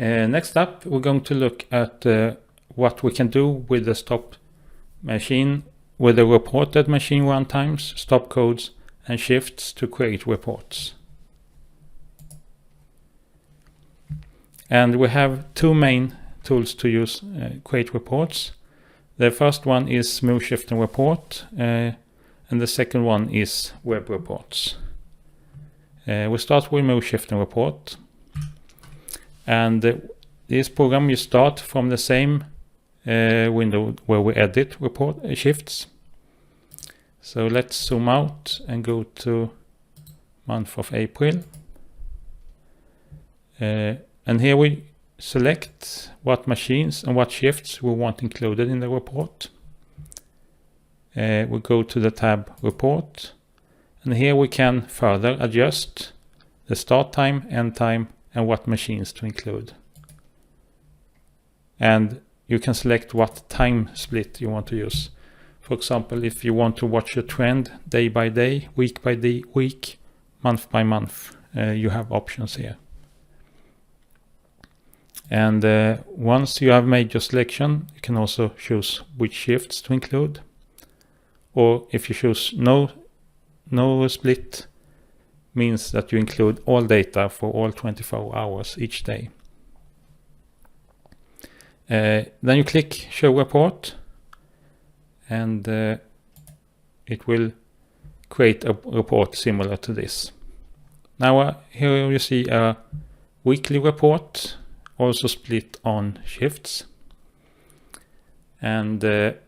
Next up, we're going to look at what we can do with the stop machine, with the reported machine runtimes, stop codes, and shifts to create reports. And we have two main tools to use create reports. The first one is MUR Shift and Report, and the second one is Web Reports. We start with MUR Shift and Report. And this program, you start from the same window where we edit report shifts. So let's zoom out and go to month of April. And here we select what machines and what shifts we want included in the report. We go to the tab Report, and here we can further adjust the start time, end time, and what machines to include. And you can select what time split you want to use. For example, if you want to watch a trend day by day, week by week, month by month, you have options here. And once you have made your selection, you can also choose which shifts to include. Or if you choose no split, means that you include all data for all 24 hours each day. Then you click Show Report, and it will create a report similar to this. Now here you see a weekly report, also split on shifts. And here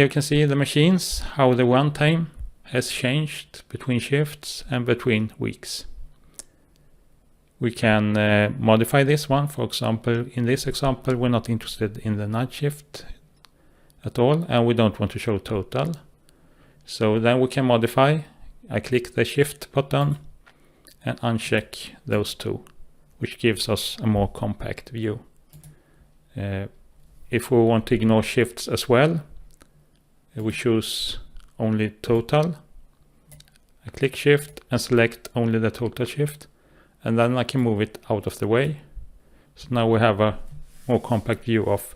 you can see the machines, how the runtime has changed between shifts and between weeks. We can modify this one. For example, in this example, we're not interested in the night shift at all, and we don't want to show total. So then we can modify. I click the shift button and uncheck those two, which gives us a more compact view. If we want to ignore shifts as well, we choose only total. I click shift and select only the total shift, and then I can move it out of the way. So now we have a more compact view of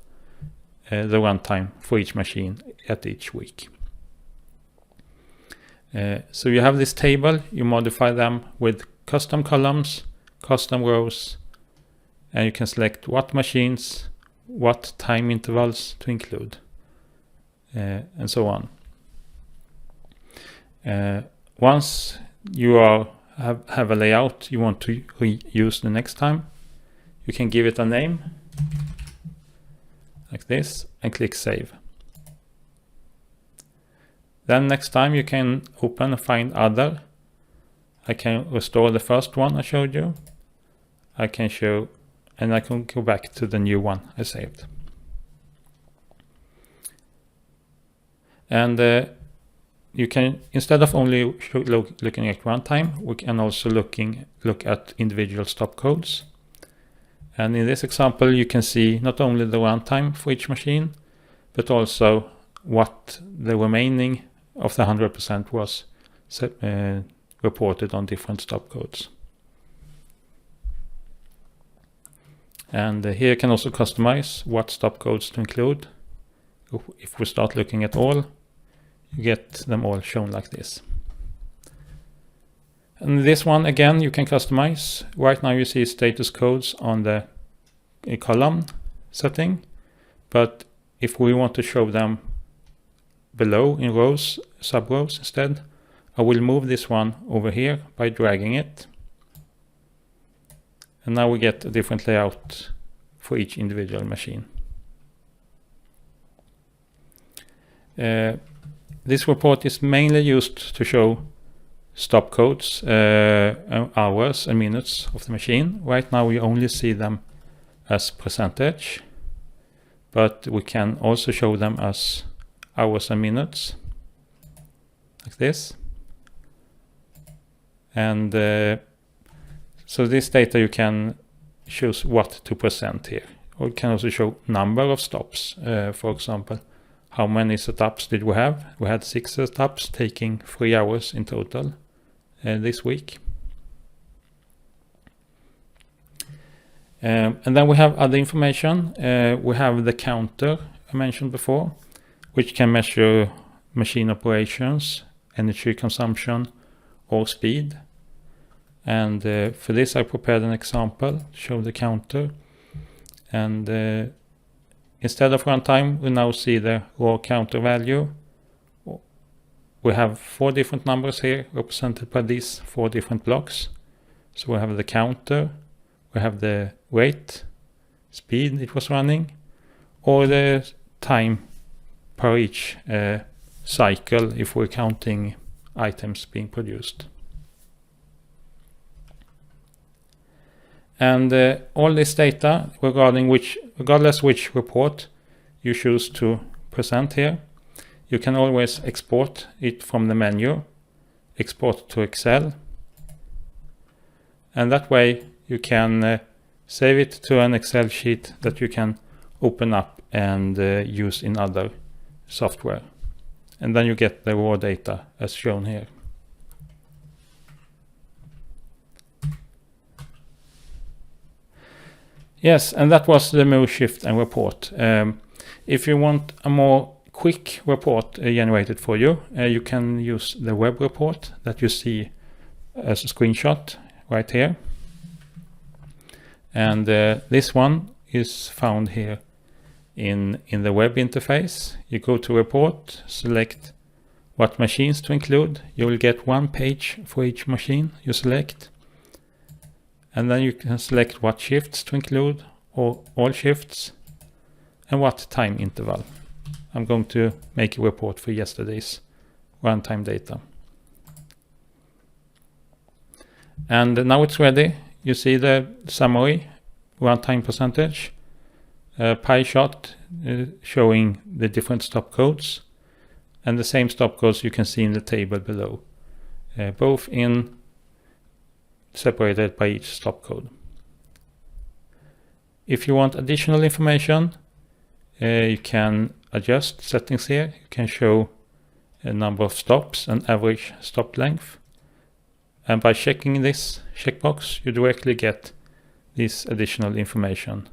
the runtime for each machine at each week. So you have this table, you modify them with custom columns, custom rows, and you can select what machines, what time intervals to include, and so on. Once you have a layout you want to reuse the next time, you can give it a name like this and click Save. Then next time you can open and find other. I can restore the first one I showed you. I can show, and I can go back to the new one I saved. And you can, instead of only looking at runtime, we can also look at individual stop codes. And in this example, you can see not only the runtime for each machine, but also what the remaining of the 100% was reported on different stop codes. And here you can also customize what stop codes to include. If we start looking at all, you get them all shown like this. And this one again you can customize. Right now you see status codes on the column setting, but if we want to show them below in rows, sub rows instead, I will move this one over here by dragging it. And now we get a different layout for each individual machine. This report is mainly used to show stop codes, hours and minutes of the machine. Right now we only see them as percentage, but we can also show them as hours and minutes, like this. And so this data you can choose what to present here. Or you can also show number of stops. For example, how many setups did we have? We had 6 setups taking 3 hours in total this week. And then we have other information. We have the counter I mentioned before, which can measure machine operations, energy consumption, or speed. And for this I prepared an example to show the counter. And instead of runtime, we now see the raw counter value. We have 4 different numbers here represented by these 4 different blocks. So we have the counter, we have the rate, speed it was running, or the time per each cycle if we're counting items being produced. And all this data, regardless which report you choose to present here, you can always export it from the menu, export to Excel, and that way you can save it to an Excel sheet that you can open up and use in other software. And then you get the raw data as shown here. Yes, and that was the MUR shift and report. If you want a more quick report generated for you, you can use the web report that you see as a screenshot right here. And this one is found here in the web interface. You go to report, select what machines to include. You will get 1 page for each machine you select. And then you can select what shifts to include, or all shifts, and what time interval. I'm going to make a report for yesterday's runtime data. And now it's ready. You see the summary, runtime percentage, pie chart showing the different stop codes, and the same stop codes you can see in the table below, both in separated by each stop code. If you want additional information, you can adjust settings here. You can show a number of stops and average stop length. And by checking this checkbox, you directly get this additional information